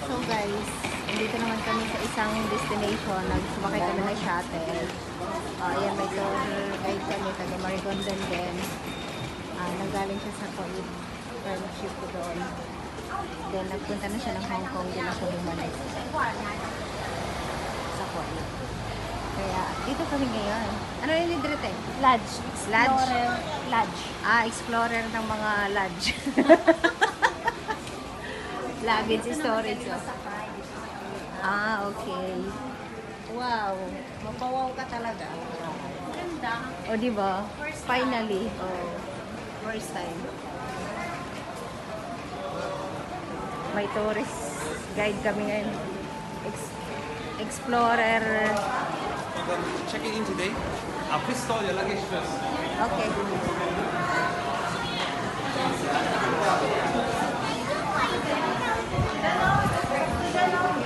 So guys, dito naman kami sa isang destination. Nagsumakay kami ng shuttle. Ayan, may tour guide kami, taga Marigondon din. Nanggaling siya sa Kuwait. Friendship ko doon. Then nagpunta na siya ng Hong Kong. Din na siya bumalik sa Kuwait. Kaya dito kami ngayon. Ano yun yung direct eh? Lodge. Lodge? Lodge. Explorer ng mga lodge. Luggage storage. Okay. Wow. Mapawaw ka talaga. Ganda. O, diba? Finally. First time. May tourist guide kami ngayon. Explorer. Checking in today. Please store your luggage first. Okay.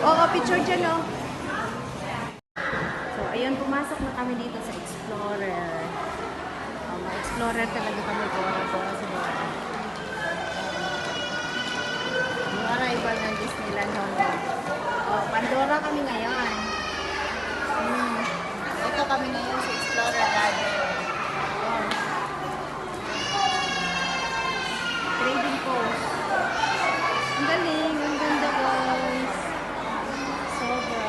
Oo, picture dyan, oh. So, ayun, pumasok na kami dito sa Explorer. Ma-Explorer talaga kami po sa mga. Yung arrival ng Disneyland Hong Kong. Pandora kami ngayon. Ito kami ngayon sa Explorer Garden. Trading post. Ang galing, ang ganda guys. Sobra.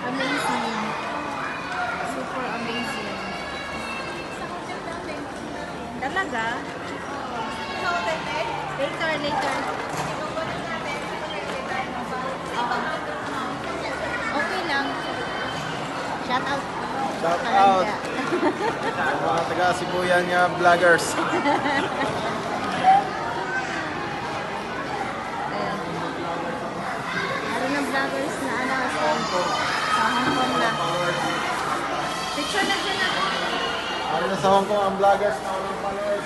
Amazing. Super amazing. Talaga? Later. Okay lang. Shout out. Shout out sa mga taga Sibuyan nga vloggers. Ayan. Meron ng vloggers na sa Hong Kong na. Picture na dyan na. Ano na sa Hong Kong ang vloggers na walang followers.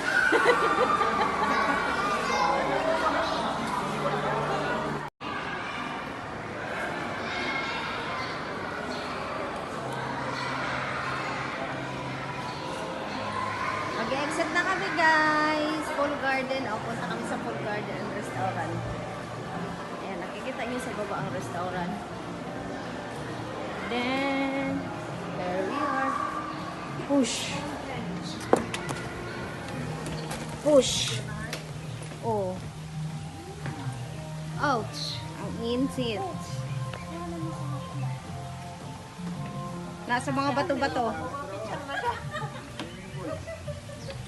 Mag-exit na kami guys. Pool Garden. Punta kami sa Pool Garden Restaurant. Ayan, nakikita niyo sa baba ang restaurant. Then, there we are. Push. Oh. Ouch. Ang insit. Nasa mga bato-bato.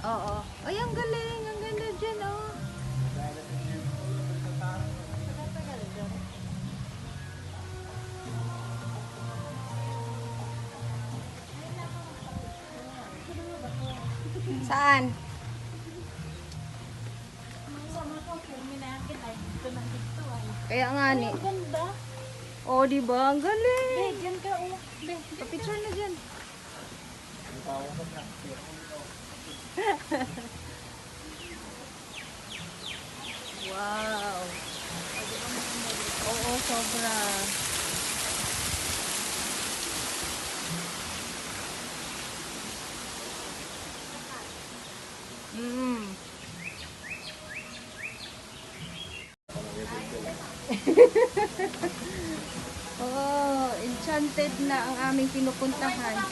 Oo. Ay, ang galing. Ang ganda dyan, oh. Saan? Kaya nga ni. Ganda. Oh, diba? Ang galing. Diyan ka. Pa-picture na dyan. Wow. Oo, sobra. Oh, enchanted na ang aming pinupuntahan.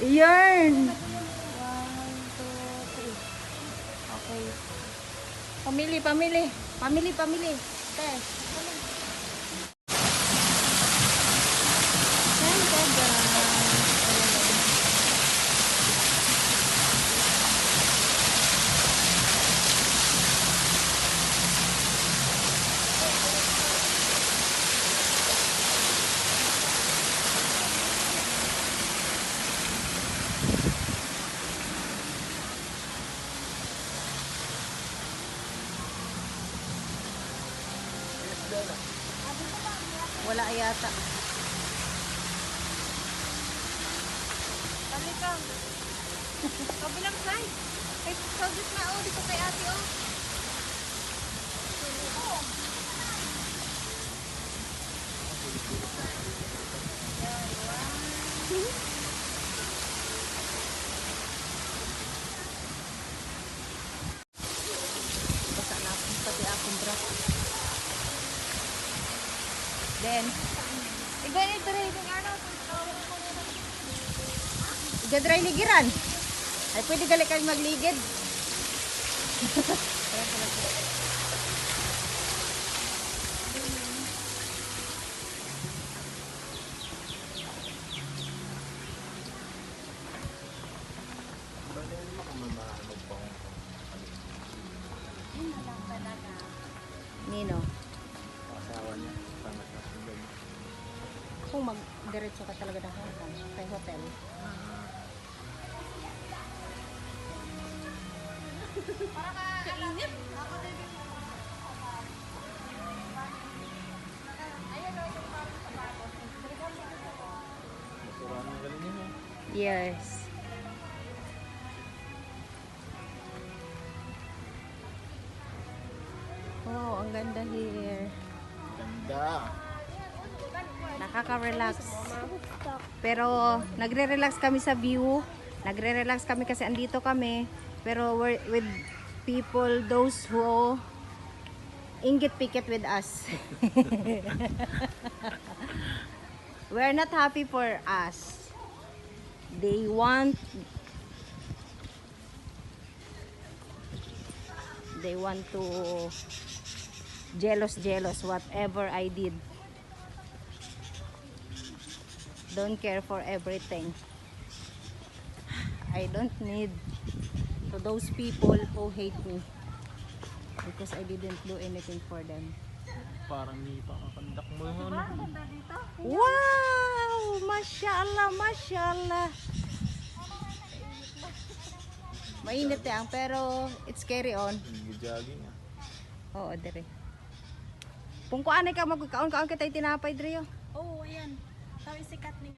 Yarn! 1, 2, 3. Okay. Pamili. Test. Wala yata. Halika. Kabilang side. Ay, sa gitna, oh. Dito kay ate, oh. then Iganit rin yung ano. igadry ligiran. Ay pwede gali kang magligid. Nino, Asawa niya. Tama sa sundan. kung mag-diretso ka talaga ng Hong Kong, kay hotel. Kainit. Basura ng galing niya. Yes. Wow, ang ganda here. Ganda. Nakaka-relax. Pero nagre-relax kami sa view. Nagre-relax kami kasi andito kami. Pero we're with people, those who inggit pikit with us. We're not happy for us. They want to jealous whatever I did. Don't care for everything. I don't need to those people who hate me because I didn't do anything for them. Parang di pa kakandak mo yun. Ganda dito. Wow! Mashallah, mashallah. Mainit yan, pero it's carry on. Jogging ah. Oo, dire. Kung kuanay ka magkaon-kaon kita tinapay dire yo. Oo, ayan. Tawag sikat ni